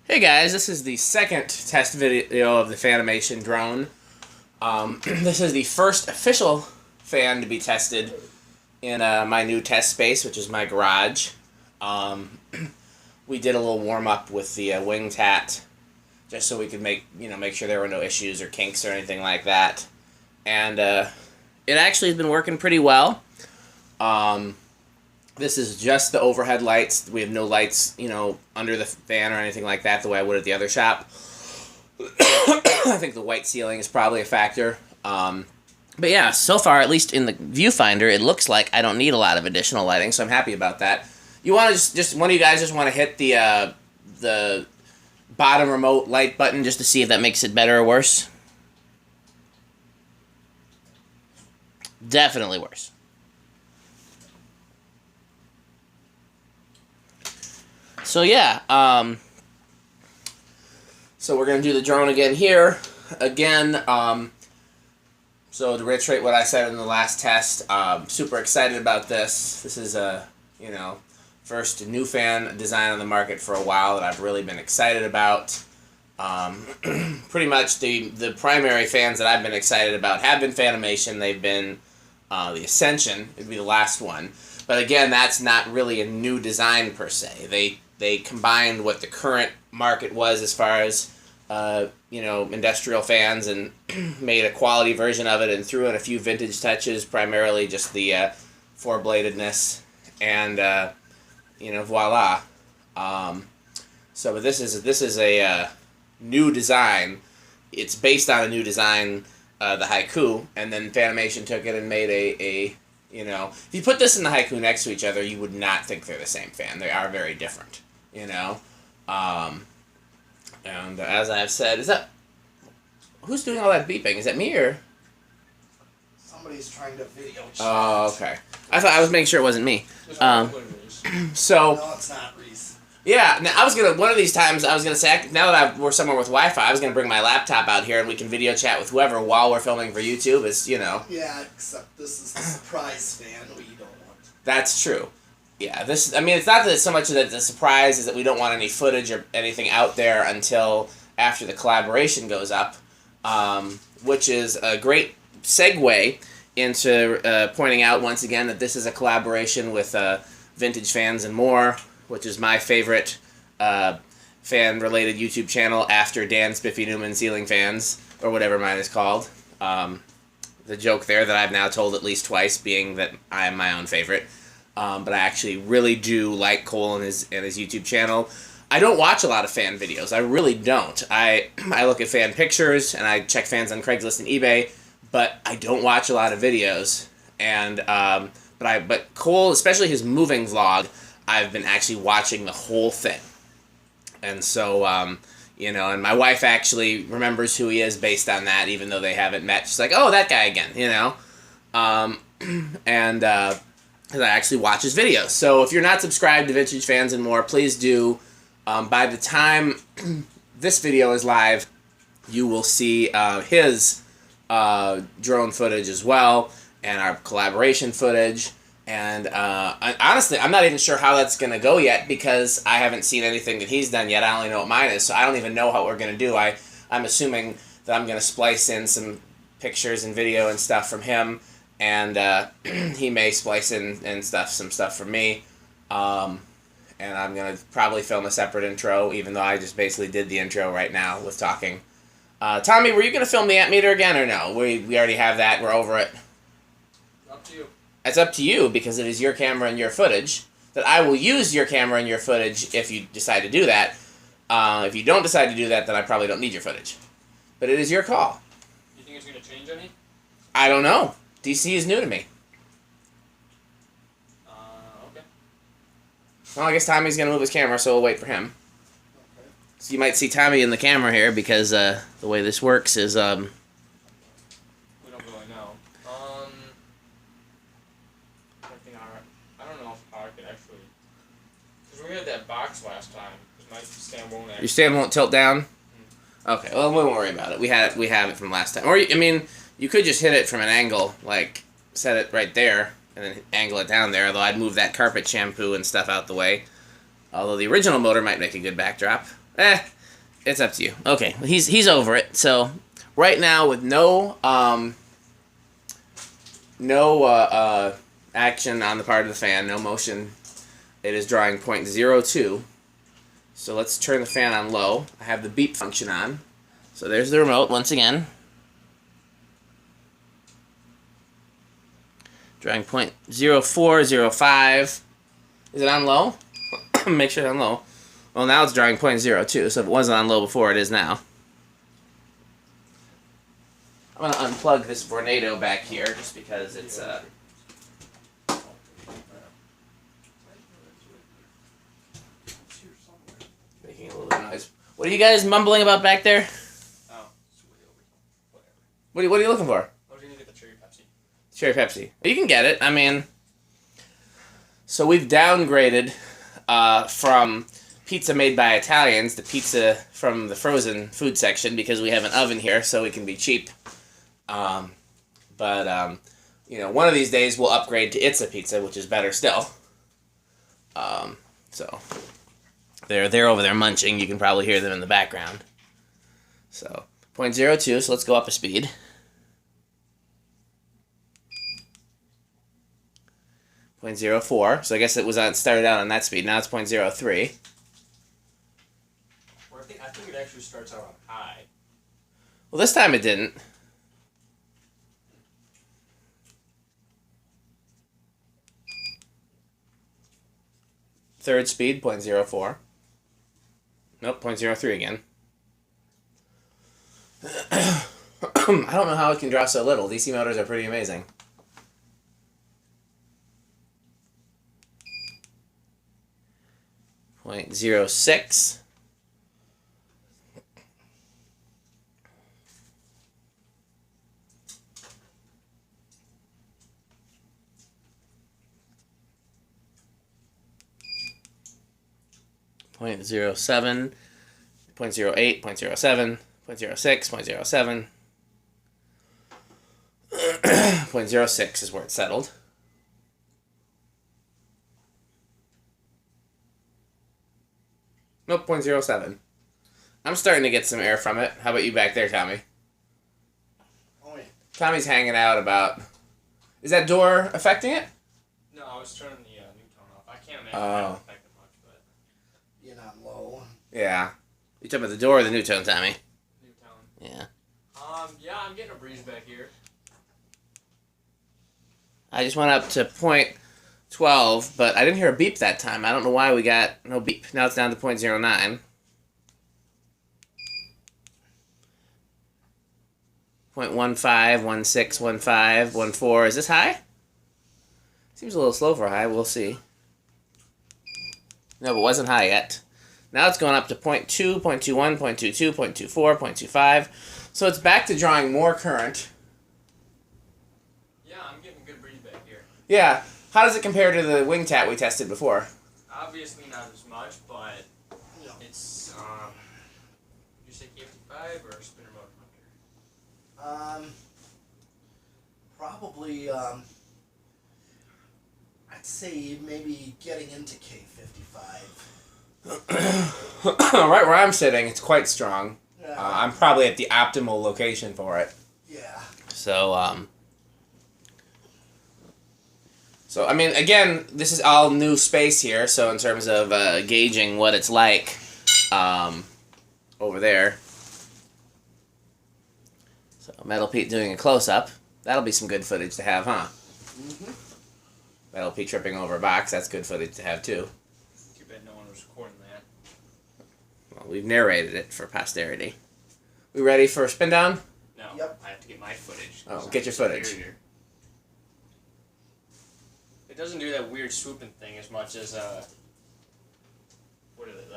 Hey guys, this is the second test video of the Fanimation drone. This is the first official fan to be tested in my new test space, which is my garage. We did a little warm-up with the wing tat, just so we could make sure there were no issues or kinks or anything like that. And it actually has been working pretty well. This is just the overhead lights. We have no lights, under the fan or anything like that, the way I would at the other shop. I think the white ceiling is probably a factor. But yeah, so far, at least in the viewfinder, it looks like I don't need a lot of additional lighting, so I'm happy about that. You want to just one of you guys just want to hit the bottom remote light button just to see if that makes it better or worse? Definitely worse. So yeah, so we're going to do the drone again here. Again, so to reiterate what I said in the last test, super excited about this. This is a, first new fan design on the market for a while that I've really been excited about. Pretty much the primary fans that I've been excited about have been Fanimation. They've been the Ascension, it'd be the last one. But again, that's not really a new design per se. They combined what the current market was as far as, industrial fans and made a quality version of it and threw in a few vintage touches, primarily just the four-bladedness and, voila. But this is a new design. It's based on a new design, the Haiku, and then Fanimation took it and made a if you put this and the Haiku next to each other, you would not think they're the same fan. They are very different, And as I've said, who's doing all that beeping? Is that me or? Somebody's trying to video chat. Oh, okay. I was making sure it wasn't me. No, it's not Reese. Yeah, now one of these times, I was gonna say, now that we're somewhere with Wi-Fi, I was gonna bring my laptop out here and we can video chat with whoever while we're filming for YouTube. Yeah, except this is the surprise fan we don't want. That's true. Yeah, it's not that so much that the surprise is that we don't want any footage or anything out there until after the collaboration goes up, which is a great segue into pointing out once again that this is a collaboration with Vintage Fans and More, which is my favorite fan-related YouTube channel after Dan Spiffy Newman Ceiling Fans, or whatever mine is called. The joke there that I've now told at least twice being that I am my own favorite. But I actually really do like Cole and his YouTube channel. I don't watch a lot of fan videos. I really don't. I look at fan pictures and I check fans on Craigslist and eBay, but I don't watch a lot of videos. And but Cole, especially his moving vlog, I've been actually watching the whole thing. And so and my wife actually remembers who he is based on that, even though they haven't met. She's like, "Oh, that guy again," because I actually watch his videos. So if you're not subscribed to Vintage Fans and More, please do. By the time this video is live, you will see his drone footage as well, and our collaboration footage. And honestly, I'm not even sure how that's going to go yet, because I haven't seen anything that he's done yet. I only know what mine is, so I don't even know what we're going to do. I'm assuming that I'm going to splice in some pictures and video and stuff from him, and he may splice in some stuff from me, and I'm going to probably film a separate intro, even though I just basically did the intro right now with talking. Tommy, were you going to film the amp meter again, or no? We already have that. We're over it. Up to you. It's up to you, because it is your camera and your footage. That I will use your camera and your footage if you decide to do that. If you don't decide to do that, then I probably don't need your footage. But it is your call. You think it's going to change any? I don't know. DC is new to me. Okay. Well, I guess Tommy's going to move his camera, so we'll wait for him. Okay. So you might see Tommy in the camera here, because the way this works is... We don't really know. I don't know if I could actually... Because we had that box last time. My stand won't actually... Your stand won't tilt down? Okay, well, we won't worry about it. We have it from last time. Or, you could just hit it from an angle, like set it right there, and then angle it down there, although I'd move that carpet shampoo and stuff out the way. Although the original motor might make a good backdrop. It's up to you. Okay, he's over it. So right now with no action on the part of the fan, no motion, it is drawing 0.02. So let's turn the fan on low. I have the beep function on. So there's the remote once again. Drawing 0.0405. Is it on low? Make sure it's on low. Well, now it's drawing 0.02, so if it wasn't on low before, it is now. I'm going to unplug this Vornado back here, just because it's, making a little bit of noise. What are you guys mumbling about back there? Oh, What are you looking for? I was going to get the cherry Pepsi. Cherry Pepsi. You can get it. I mean, so we've downgraded from pizza made by Italians to pizza from the frozen food section because we have an oven here, so we can be cheap. You know, one of these days we'll upgrade to It's a Pizza, which is better still. So they're over there munching. You can probably hear them in the background. So 0.02. So let's go up a speed. 0.04. So I guess it was started out on that speed. Now it's 0.03. Or I think it actually starts out on high. Well, this time it didn't. Third speed, 0.04. Nope, 0.03 again. I don't know how it can draw so little. DC motors are pretty amazing. .06. .07, 0.08, 0.07, 0.06, 0.07. 0.06 is where it settled. Nope, 0.07. I'm starting to get some air from it. How about you back there, Tommy? Oh, yeah. Tommy's hanging out about... Is that door affecting it? No, I was turning the new tone off. I can't imagine Oh. that affected much, but... You're not low. Yeah. You talking about the door or the new tone, Tommy? New tone. Yeah. Yeah, I'm getting a breeze back here. I just went up to 0.12, but I didn't hear a beep that time. I don't know why we got no beep. Now it's down to 0.09. 0.15, 16, 15, 14. Is this high? Seems a little slow for high. We'll see. No, but it wasn't high yet. Now it's going up to 0.2, 0.21, 0.22, 0.24, 0.25. So it's back to drawing more current. Yeah, I'm getting a good breeze back here. Yeah. How does it compare to the wing tat we tested before? Obviously not as much, but it's, you say K55 or spinner motor hunter? Probably, I'd say maybe getting into K55. Right where I'm sitting, it's quite strong. Yeah. I'm probably at the optimal location for it. Yeah. So, I mean, again, this is all new space here, so in terms of gauging what it's like over there. So, Metal Pete doing a close-up. That'll be some good footage to have, huh? Mm-hmm. Metal Pete tripping over a box, that's good footage to have, too. Too bad no one was recording that. Well, we've narrated it for posterity. We ready for a spin down? No, Yep. I have to get my footage. Oh, get your footage. It doesn't do that weird swooping thing as much as, what is it,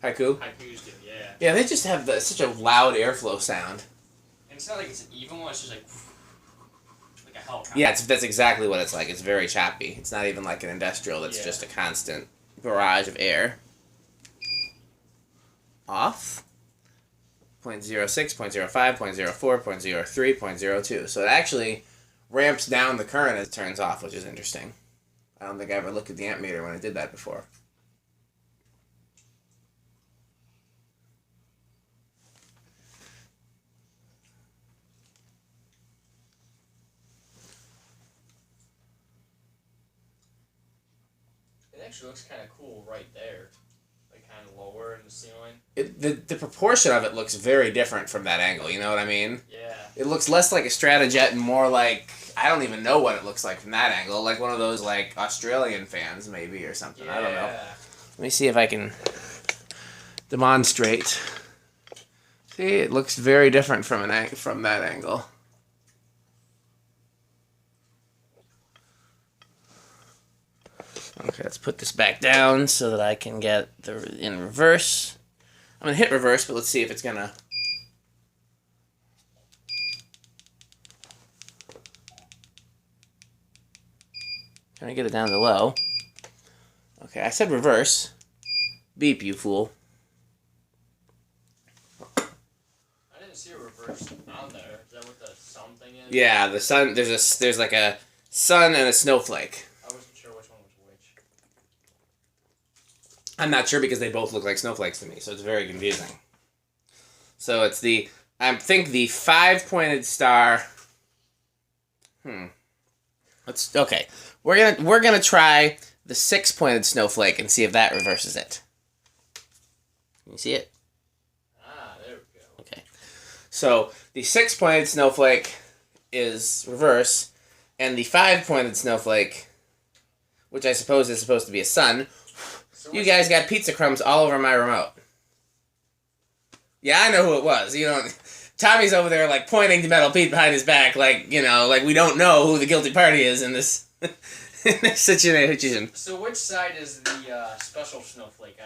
Haiku? Haikus do, yeah. Yeah, they just have such a loud airflow sound. And it's not like it's an even one, it's just like a helicopter. Yeah, that's exactly what it's like. It's very choppy. It's not even like an industrial that's just a constant barrage of air. Off. 0.06, 0.05, 0.04, 0.03, 0.02. So it actually ramps down the current as it turns off, which is interesting. I don't think I ever looked at the amp meter when I did that before. actually looks kind of cool right there. Like kind of lower in the ceiling. The proportion of it looks very different from that angle, you know what I mean? Yeah. It looks less like a Stratojet and more like, I don't even know what it looks like from that angle. Like one of those like Australian fans maybe or something. Yeah. I don't know. Let me see if I can demonstrate. See, it looks very different from that angle. Okay, let's put this back down so that I can get in reverse. I'm gonna hit reverse, but let's see if it's gonna. Trying to get it down to low. Okay, I said reverse. Beep, you fool. I didn't see a reverse on there. Is that what the sun thing is? Yeah, the sun. There's like a sun and a snowflake. I wasn't sure which one was which. I'm not sure because they both look like snowflakes to me, so it's very confusing. So it's I think the 5-pointed star. Okay. We're gonna try the 6-pointed snowflake and see if that reverses it. Can you see it? Ah, there we go. Okay. So the 6-pointed snowflake is reverse, and the 5-pointed snowflake, which I suppose is supposed to be a sun. So you guys got pizza crumbs all over my remote. Yeah, I know who it was. You know, Tommy's over there like pointing to Metal Pete behind his back, like, you know, like we don't know who the guilty party is in this in this situation. So which side is the special snowflake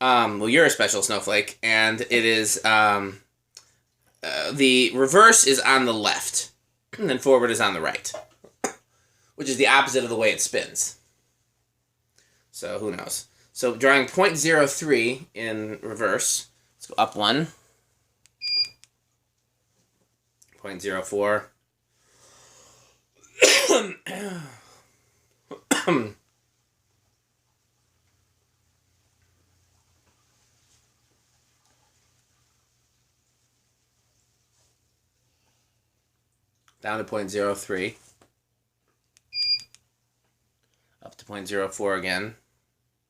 on? Well, you're a special snowflake, and it is the reverse is on the left, and then forward is on the right, which is the opposite of the way it spins. So who knows? So drawing 0.03 in reverse. Let's go up 1. 0.04. Down to 0.03. Up to 0.04 again.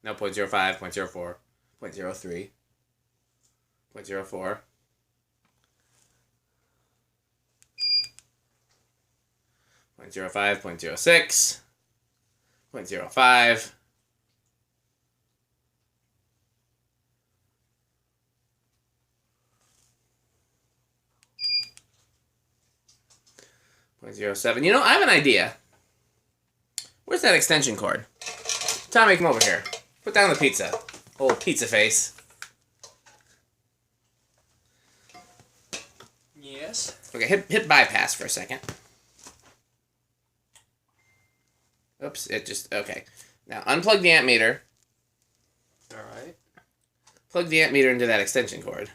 No, 0.05, 0.04, 0.03, 0.04. 0.05, 0.06, 0.05. 0.07. You know, I have an idea. Where's that extension cord? Tommy, come over here. Put down the pizza. Old pizza face. Yes. Okay, hit bypass for a second. Oops, it just... Okay. Now, unplug the amp meter. Alright. Plug the amp meter into that extension cord.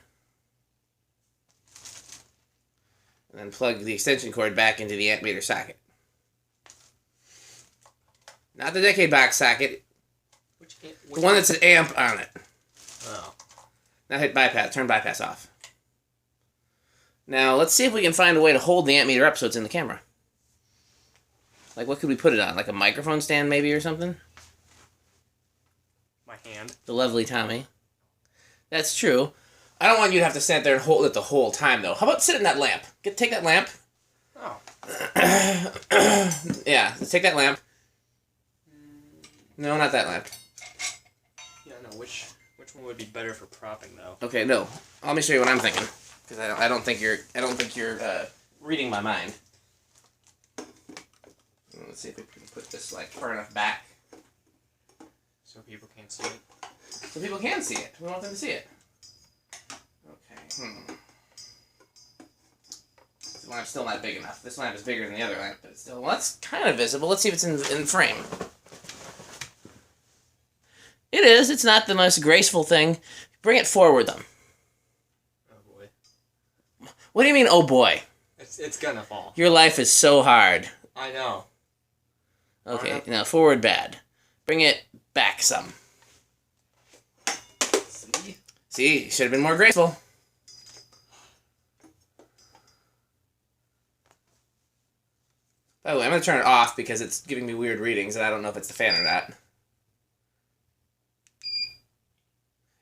And then plug the extension cord back into the amp meter socket. Not the decade box socket. The one that's an amp on it. Oh. Now hit bypass. Turn bypass off. Now, let's see if we can find a way to hold the amp meter up so it's in the camera. Like, what could we put it on? Like a microphone stand, maybe, or something? My hand. The lovely Tommy. That's true. I don't want you to have to stand there and hold it the whole time, though. How about sit in that lamp? Take that lamp. Oh. Yeah, let's take that lamp. No, not that lamp. Yeah, no. Which one would be better for propping, though? Okay, no. Let me show you what I'm thinking, because I don't think you're reading my mind. Let's see if we can put this like far enough back so people can't see it. So people can see it. We want them to see it. Okay. This lamp's still not big enough. This lamp is bigger than the other lamp, but it's still... Well, that's kind of visible. Let's see if it's in frame. It is. It's not the most graceful thing. Bring it forward, though. Oh, boy. What do you mean, oh, boy? It's gonna fall. Your life is so hard. I know. Okay, now forward bad. Bring it back some. See, should have been more graceful. By the way, I'm going to turn it off because it's giving me weird readings and I don't know if it's the fan or not.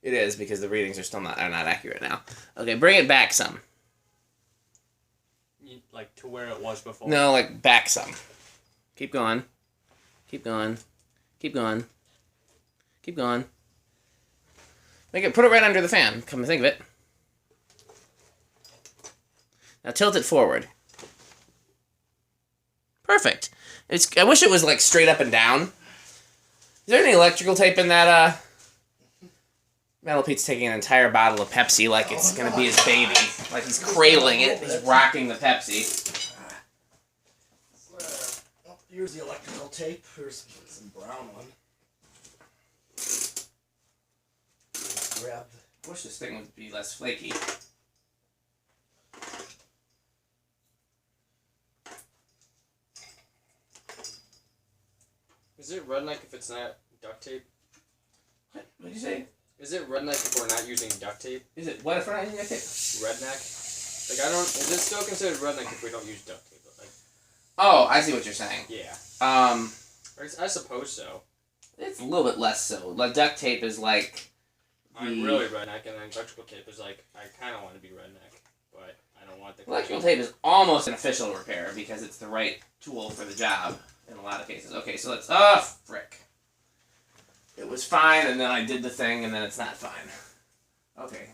It is, because the readings are still not accurate now. Okay, bring it back some. Like to where it was before? No, like back some. Keep going. Keep going. Keep going. Keep going. Put it right under the fan, come to think of it. Now tilt it forward. Perfect. I wish it was like straight up and down. Is there any electrical tape in that, Metal Pete's taking an entire bottle of Pepsi like it's gonna be his baby. Like he's cradling it, he's rocking the Pepsi. Well, here's the electrical tape. Here's some brown one. Grab the... I wish this thing would be less flaky. Is it redneck if it's not duct tape? What did you say? Is it redneck if we're not using duct tape? Is it what if we're not using duct tape? Redneck? Like, I don't... Is it still considered redneck if we don't use duct tape? Like, Oh, I see what you're saying. yeah. I I suppose so. It's a little bit less so. Like duct tape is like... I'm really redneck, and then electrical tape is like, I kind of want to be redneck, but I don't want the... Electrical tape is almost an official repair because it's the right tool for the job in a lot of cases. Okay, so let's... Oh, frick. It was fine, and then I did the thing, and then it's not fine. Okay.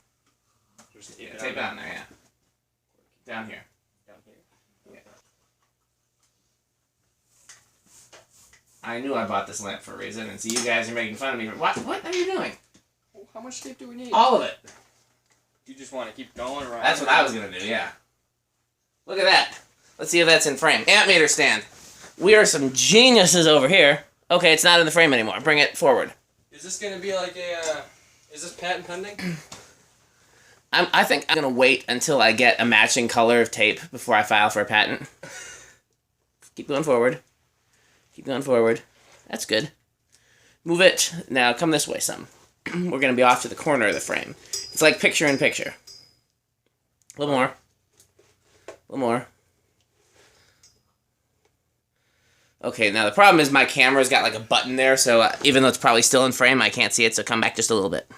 Just Yeah, tape down there, yeah. Down here. Down here. Yeah. I knew I bought this lamp for a reason, and so you guys are making fun of me. What are you doing? How much tape do we need? All of it. You just want to keep going around? That's what I was going to do, yeah. Look at that. Let's see if that's in frame. Amp-meter stand. We are some geniuses over here. Okay, it's not in the frame anymore. Bring it forward. Is this going to be like a... is this patent pending? I think I'm going to wait until I get a matching color of tape before I file for a patent. Keep going forward. Keep going forward. That's good. Move it. Now come this way some. We're going to be off to the corner of the frame. It's like picture in picture. A little more. A little more. Okay, now the problem is my camera's got like a button there, so even though it's probably still in frame, I can't see it, so come back just a little bit.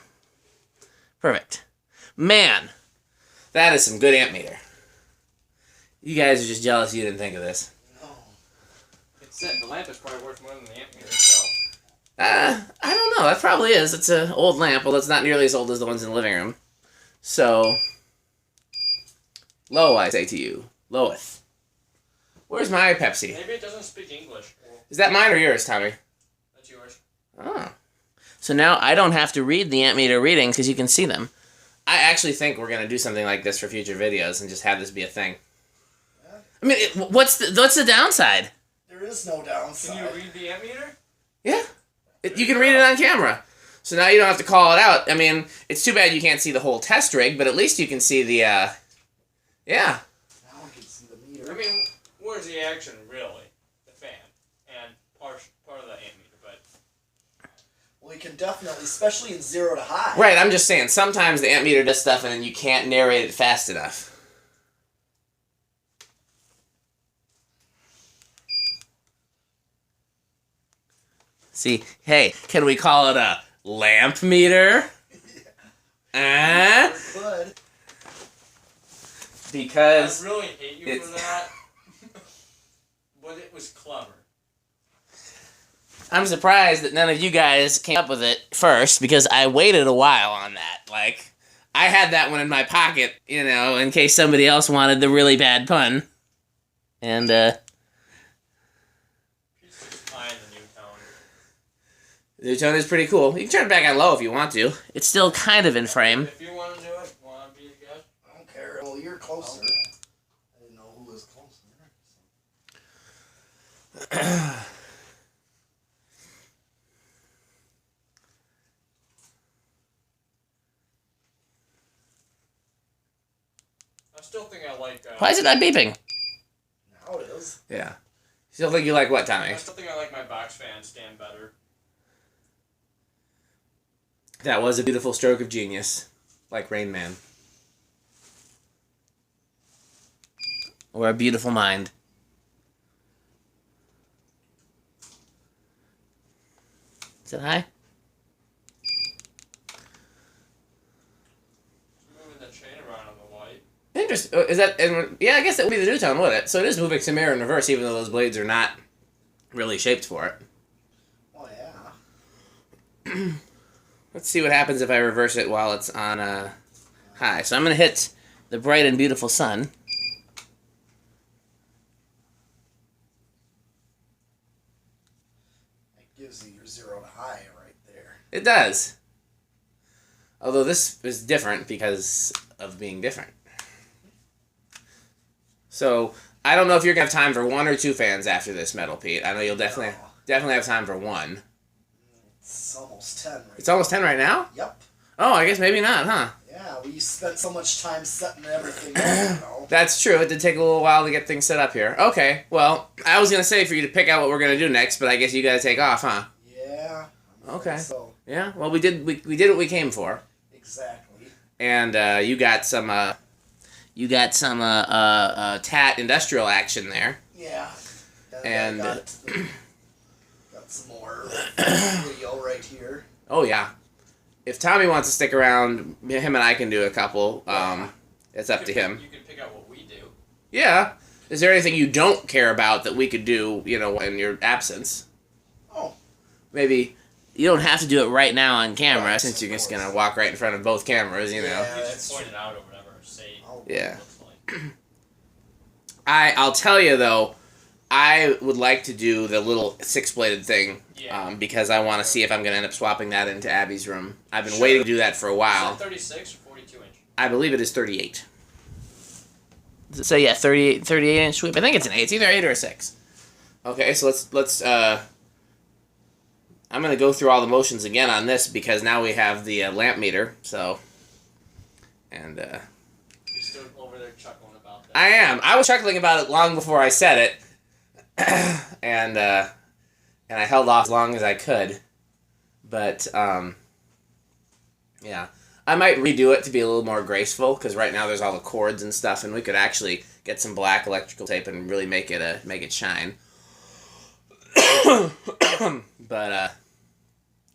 Perfect. Man, that is some good amp meter. You guys are just jealous you didn't think of this. No. It said the lamp is probably worth more than the amp meter itself. I don't know. That probably is. It's an old lamp, although it's not nearly as old as the ones in the living room. So, lo, I say to you. Loeth. Where's my Pepsi? Maybe it doesn't speak English. Is that mine or yours, Tommy? That's yours. Oh. So now I don't have to read the amp meter readings because you can see them. I actually think we're going to do something like this for future videos and just have this be a thing. Yeah. I mean, what's the downside? There is no downside. Can you read the amp meter? Yeah. You can read it on camera. So now you don't have to call it out. I mean, it's too bad you can't see the whole test rig, but at least you can see the, yeah. Now I can see the meter. I mean, where's the action, really? The fan. And part of the amp meter, but... Well, you can definitely, especially in 0 to high. Right, I'm just saying, sometimes the amp meter does stuff and then you can't narrate it fast enough. See, hey, can we call it a lamp meter? Yeah. Could. Because I really hate you for that. But it was clever. I'm surprised that none of you guys came up with it first, because I waited a while on that. Like, I had that one in my pocket, you know, in case somebody else wanted the really bad pun. And, the new tone is pretty cool. You can turn it back on low if you want to. It's still kind of in frame. If you want to do it, want to be a guest? I don't care. Well, you're closer. Okay. I didn't know who was closer. I still think I like... Why is it not beeping? Now it is. Yeah. Still think you like what, Tommy? I still think I like my box fan stand better. That was a beautiful stroke of genius. Like Rain Man. Or a beautiful mind. Is it high? Interesting. Is that? Yeah, I guess that would be the new tone, wouldn't it? So it is moving some air in reverse, even though those blades are not really shaped for it. Oh yeah. Let's see what happens if I reverse it while it's on high. So I'm going to hit the bright and beautiful sun. It gives you your 0 to high right there. It does. Although this is different because of being different. So I don't know if you're going to have time for 1 or 2 fans after this, Metal Pete. I know you'll definitely have time for 1. It's almost 10 right It's almost 10 right now? Yep. Oh, I guess maybe not, huh? Yeah, we spent so much time setting everything up, you know. That's true. It did take a little while to get things set up here. Okay, well, I was going to say for you to pick out what we're going to do next, but I guess you got to take off, huh? Yeah. Okay. So. Yeah, well, we did what we came for. Exactly. And you got some TAT industrial action there. Yeah. And got some more video right here. Oh yeah. If Tommy wants to stick around, him and I can do a couple. It's up to him. You can pick out what we do. Yeah. Is there anything you don't care about that we could do, in your absence? Oh. Maybe you don't have to do it right now on camera, Right, since you're just course. going to walk right in front of both cameras, Yeah. You that's just point it out or whatever. Say Yeah. what it looks like. I'll tell you, though, I would like to do the little 6-bladed thing, Yeah. because I want to see if I'm going to end up swapping that into Abby's room. I've been waiting to do that for a while. Is that 36 or 42 inch? I believe it is 38. So yeah, 38 inch sweep. I think it's an 8. It's either 8 or a 6. Okay, so let's I'm going to go through all the motions again on this because now we have the lamp meter, so and You're still over there chuckling about that. I am. I was chuckling about it long before I said it. and I held off as long as I could. But yeah. I might redo it to be a little more graceful, because right now there's all the cords and stuff, and we could actually get some black electrical tape and really make it shine. But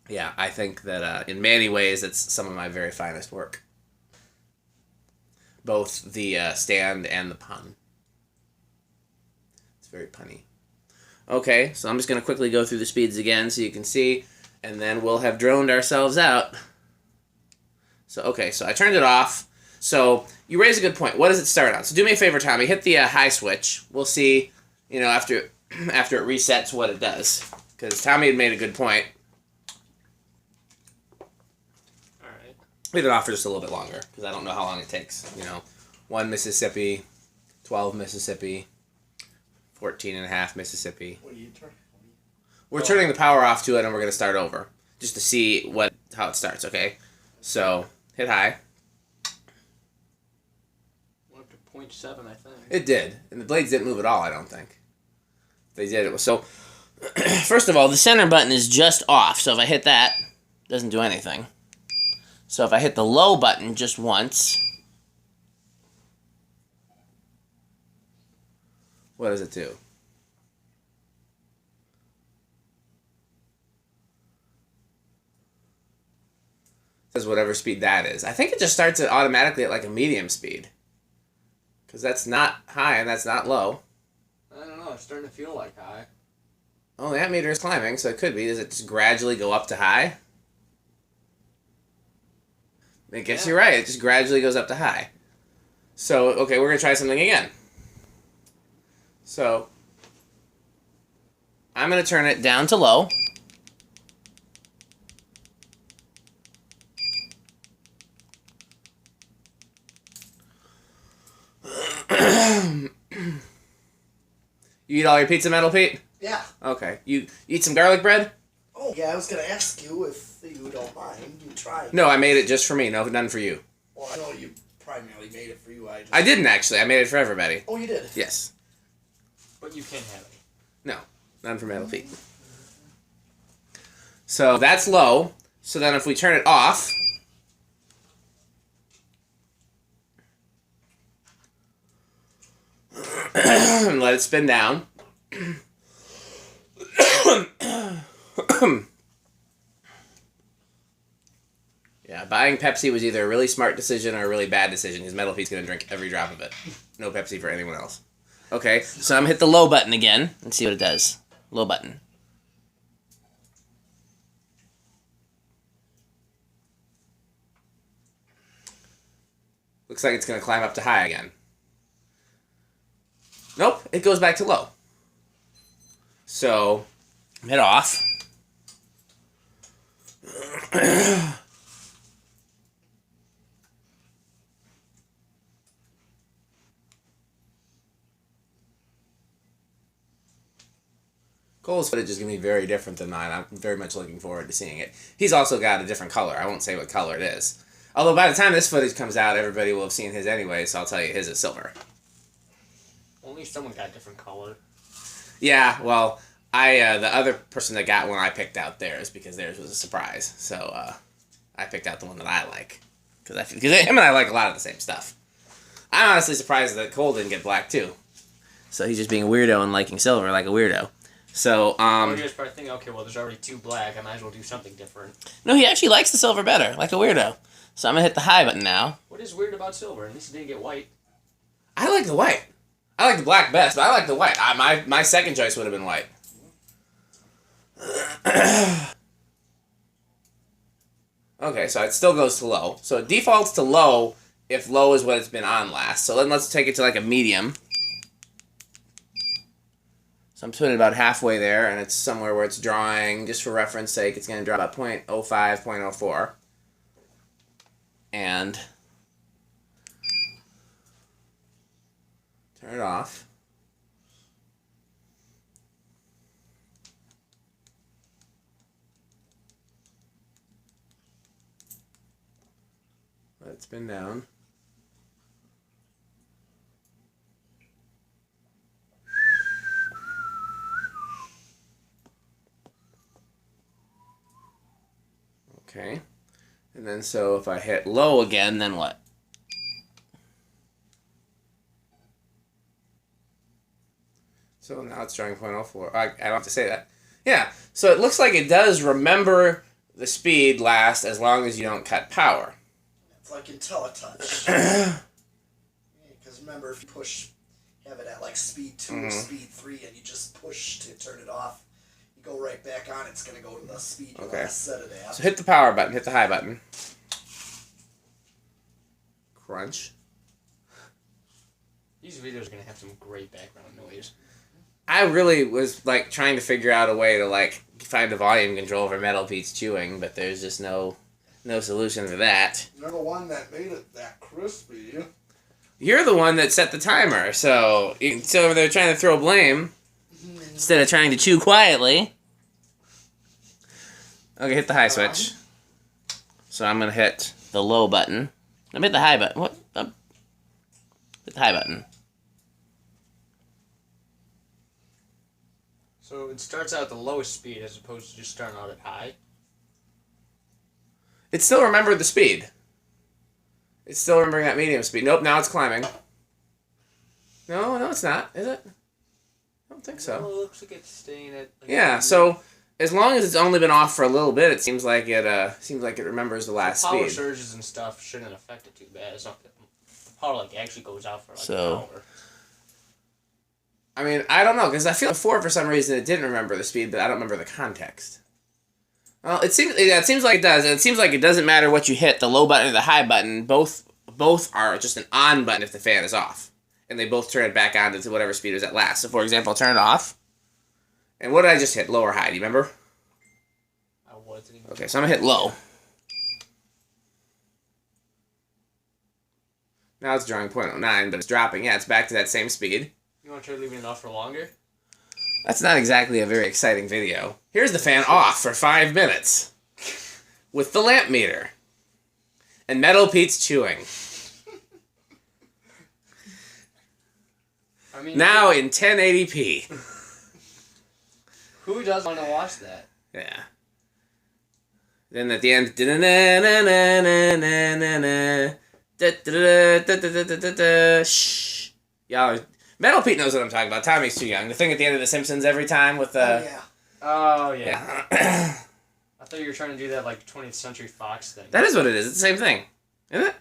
yeah, I think that in many ways it's some of my very finest work. Both the stand and the pun. It's very punny. Okay, so I'm just going to quickly go through the speeds again so you can see, and then we'll have droned ourselves out. So, okay, so I turned it off. So, you raise a good point. What does it start on? So, do me a favor, Tommy. Hit the high switch. We'll see, after it resets what it does. Because Tommy had made a good point. Alright. Leave it off for just a little bit longer, because I don't know how long it takes. 1 Mississippi, 12 Mississippi, 14.5 Mississippi. What are you turning? We're turning the power off to it, and we're going to start over. Just to see how it starts, okay? So, hit high. Went up to 0.7, I think. It did. And the blades didn't move at all, I don't think. They did. It was so... First of all, the center button is just off. So if I hit that, it doesn't do anything. So if I hit the low button just once... What does it do? It says whatever speed that is. I think it just starts it automatically at like a medium speed. Because that's not high and that's not low. I don't know, it's starting to feel like high. Oh, the amp meter is climbing, so it could be. Does it just gradually go up to high? I guess you're right. It just gradually goes up to high. So, okay, we're going to try something again. So, I'm going to turn it down to low. You eat all your pizza, Metal Pete? Yeah. Okay. You eat some garlic bread? Oh, yeah, I was going to ask you if you don't mind. You tried. No, I made it just for me. No, none for you. Well, I know you primarily made it for you. I didn't, actually. I made it for everybody. Oh, you did? Yes. But you can have it. No, none for Metal Pete. So that's low. So then if we turn it off... and let it spin down. Yeah, Yeah, buying Pepsi was either a really smart decision or a really bad decision, because Metal Pete's going to drink every drop of it. No Pepsi for anyone else. Okay, so I'm going to hit the low button again and see what it does. Low button. Looks like it's going to climb up to high again. Nope, it goes back to low. So, hit off. Cole's footage is going to be very different than mine. I'm very much looking forward to seeing it. He's also got a different color. I won't say what color it is. Although by the time this footage comes out, everybody will have seen his anyway, so I'll tell you his is silver. Only someone got a different color. Yeah, well, the other person that got one, I picked out theirs because theirs was a surprise. So I picked out the one that I like. Because him and I like a lot of the same stuff. I'm honestly surprised that Cole didn't get black too. So he's just being a weirdo and liking silver like a weirdo. So, Or just probably thinking, okay, well, there's already 2 black. I might as well do something different. No, he actually likes the silver better, like a weirdo. So I'm going to hit the high button now. What is weird about silver? At least it didn't get white. I like the white. I like the black best, but I like the white. My second choice would have been white. Okay, so it still goes to low. So it defaults to low if low is what it's been on last. So then let's take it to like a medium. So I'm putting it about halfway there, and it's somewhere where it's drawing, just for reference sake, it's going to draw about 0.05, 0.04. And turn it off. Let it spin down. Okay. And then so if I hit low again, then what? So now it's drawing 0.04. I don't have to say that. Yeah, so it looks like it does remember the speed last as long as you don't cut power. It's like IntelliTouch. Because remember, if you have it at like speed 2 or speed 3, and you just push to turn it off, you go right back on, it's going to go to the speed you last set it at. So hit the power button, hit the high button. Crunch. These videos are going to have some great background noise. I really was like trying to figure out a way to like find a volume control for Metal Pete's chewing, but there's just no solution for that. You're the one that made it that crispy. You're the one that set the timer, so they're trying to throw blame instead of trying to chew quietly. Okay, hit the high switch. So I'm gonna hit the low button. I'm hit the high button. What? Hit the high button. So it starts out at the lowest speed as opposed to just starting out at high? It still remembered the speed. It's still remembering that medium speed. Nope, now it's climbing. No, it's not. Is it? I don't think so. Well, it looks like it's staying at... Like, yeah, so as long as it's only been off for a little bit, it seems like it remembers the last power speed. surges and stuff shouldn't affect it too bad. It's not that the power like actually goes out for like So, an hour. I mean, I don't know, because I feel before for some reason it didn't remember the speed, but I don't remember the context. Well, it seems like it does, and it seems like it doesn't matter what you hit, the low button or the high button, both are just an on button if the fan is off. And they both turn it back on to whatever speed it was at last. So for example, I'll turn it off. And what did I just hit? Low or high, do you remember? I wasn't even... Okay, so I'm going to hit low. Now it's drawing 0.09, but it's dropping. Yeah, it's back to that same speed. You want to try leaving it off for longer? That's not exactly a very exciting video. Here's the fan off for 5 minutes. With the lamp meter. And Metal Pete's chewing. I mean, now in 1080p. Who doesn't want to watch that? Yeah. Then at the end... Shh. Y'all... Metal Pete knows what I'm talking about. Tommy's too young. The thing at the end of The Simpsons every time with the... Oh, yeah. Yeah. I I thought you were trying to do that like 20th Century Fox thing. That is what it is. It's the same thing, isn't it?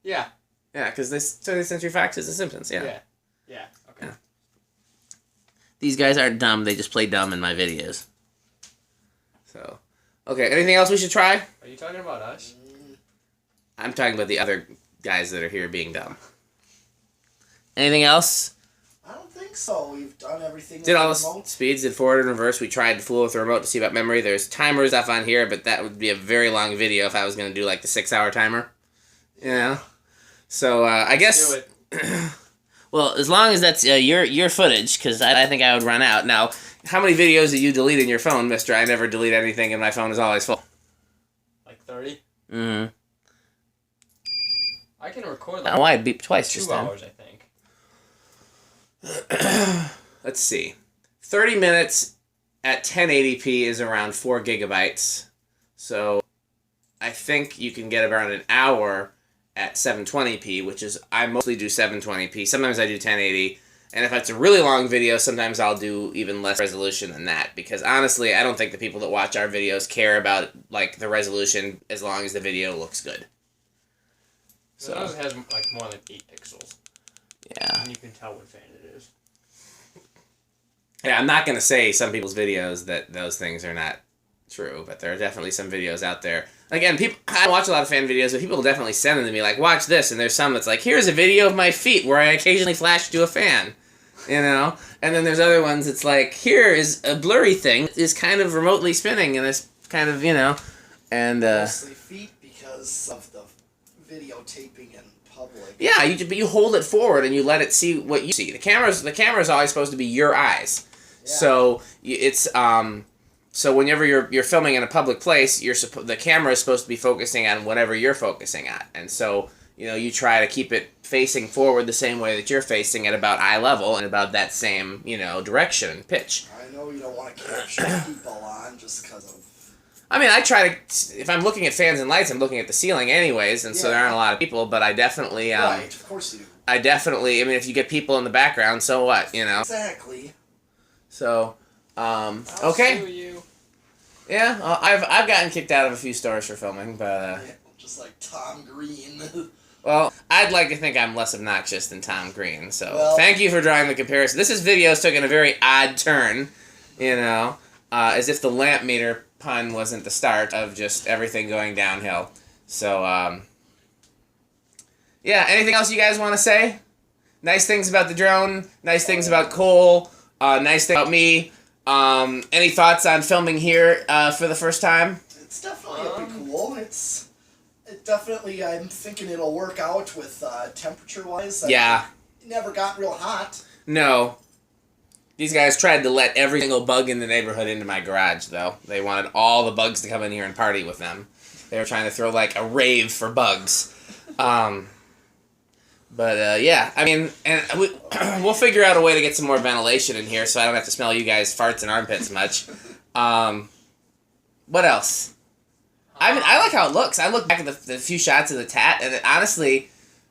Yeah. Yeah, because this 20th Century Fox is The Simpsons. Yeah. Yeah. Okay. Yeah. These guys aren't dumb. They just play dumb in my videos. So, okay. Anything else we should try? Are you talking about us? I'm talking about the other guys that are here being dumb. Anything else? I don't think so. We've done everything. Did all with the the remote. speeds, did forward and reverse. We tried to fool with the remote to see about memory. There's timers up on here, but that would be a very long video if I was going to do like the 6-hour timer. You know? So, I guess... Do it. Well, as long as that's your footage, because I think I would run out. Now, how many videos did you delete in your phone, mister? I never delete anything, and my phone is always full. Like 30? Mm-hmm. I can record like Oh, I beeped twice 2 just then. hours, I think. Let's see. 30 minutes at 1080p is around 4 gigabytes. So, I think you can get around an hour at 720p, which is, I mostly do 720p. Sometimes I do 1080. And if it's a really long video, sometimes I'll do even less resolution than that. Because honestly, I don't think the people that watch our videos care about like the resolution as long as the video looks good. So it has like more than 8 pixels. Yeah. And you can tell what fan it is. Yeah, I'm not going to say some people's videos that those things are not true, but there are definitely some videos out there. Again, I watch a lot of fan videos, but people will definitely send them to me, like, watch this, and there's some that's like, here's a video of my feet where I occasionally flash to a fan, you know? And then there's other ones that's like, here is a blurry thing, is kind of remotely spinning, and it's kind of, you know, and, Mostly feet because of the videotaping in public. yeah, but you hold it forward and you let it see what you see. The camera's always supposed to be your eyes. Yeah. So it's so whenever you're filming in a public place, the camera is supposed to be focusing on whatever you're focusing on. And so, you know, you try to keep it facing forward the same way that you're facing at about eye level and about that same, you know, direction and pitch. I know you don't want to capture people on just because of... I mean, I try to, if I'm looking at fans and lights, I'm looking at the ceiling anyways, and so there aren't a lot of people, but I definitely... right, of course you do. I mean, if you get people in the background, so what, you know? Exactly. So, I'll okay. sue you. Yeah, I've gotten kicked out of a few stores for filming, but, Yeah, just like Tom Green. well, I'd like to think I'm less obnoxious than Tom Green, so Well, thank you for drawing the comparison. This video's taken a very odd turn, you know, as if the lamp meter pun wasn't the start of just everything going downhill. So, yeah, anything else you guys want to say? Nice things about the drone, nice things about Cole, nice thing about me. Any thoughts on filming here for the first time? It's definitely pretty cool. It definitely, I'm thinking it'll work out with temperature-wise. Yeah. It never got real hot. No. These guys tried to let every single bug in the neighborhood into my garage, though. They wanted all the bugs to come in here and party with them. They were trying to throw, like, a rave for bugs. But, yeah, I mean, and we'll figure out a way to get some more ventilation in here so I don't have to smell you guys' farts and armpits much. What else? I mean, I like how it looks. I look back at the few shots of the tat, and honestly,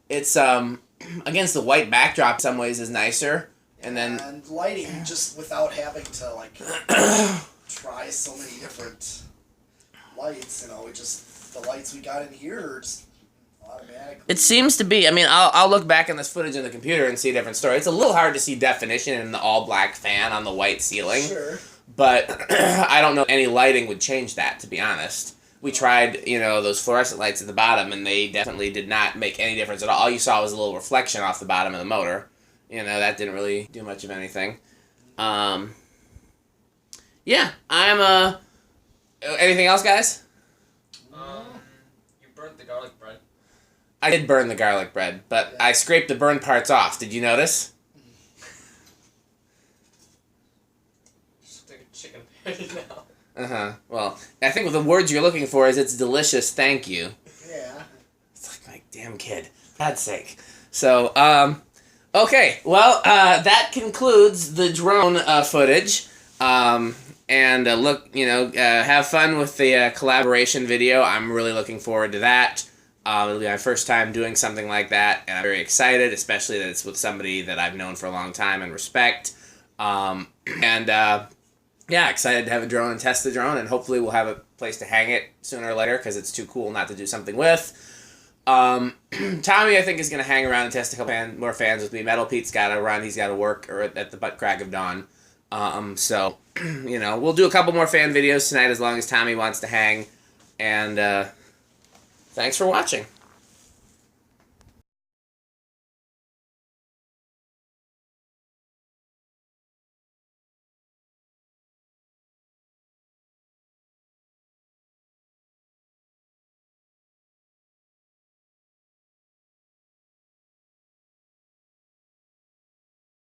it's, against the white backdrop in some ways is nicer. And then... And lighting, just without having to, like, try so many different lights, you know, the lights we got in here are just... automatically. It seems to be. I mean, I'll look back on this footage in the computer and see a different story. It's a little hard to see definition in the all-black fan on the white ceiling. Sure. But I don't know any lighting would change that, to be honest. We tried, you know, those fluorescent lights at the bottom, and they definitely did not make any difference at all. All you saw was a little reflection off the bottom of the motor. You know, that didn't really do much of anything. Yeah, I'm, anything else, guys? You burnt the garlic bread. I did burn the garlic bread, but I scraped the burned parts off. Did you notice? Just like a chicken patty now. Uh-huh. Well, I think the words you're looking for is it's delicious, thank you. Yeah. It's like, my damn kid. For God's sake. So, okay. Well, that concludes the drone footage. And look, you know, have fun with the collaboration video. I'm really looking forward to that. It'll be my first time doing something like that, and I'm very excited, especially that it's with somebody that I've known for a long time and respect. yeah, excited to have a drone and test the drone, and hopefully we'll have a place to hang it sooner or later because it's too cool not to do something with. Tommy, I think, is going to hang around and test a couple more fans with me. Metal Pete's got to run. He's got to work at the butt crack of dawn. So, we'll do a couple more fan videos tonight as long as Tommy wants to hang. And thanks for watching.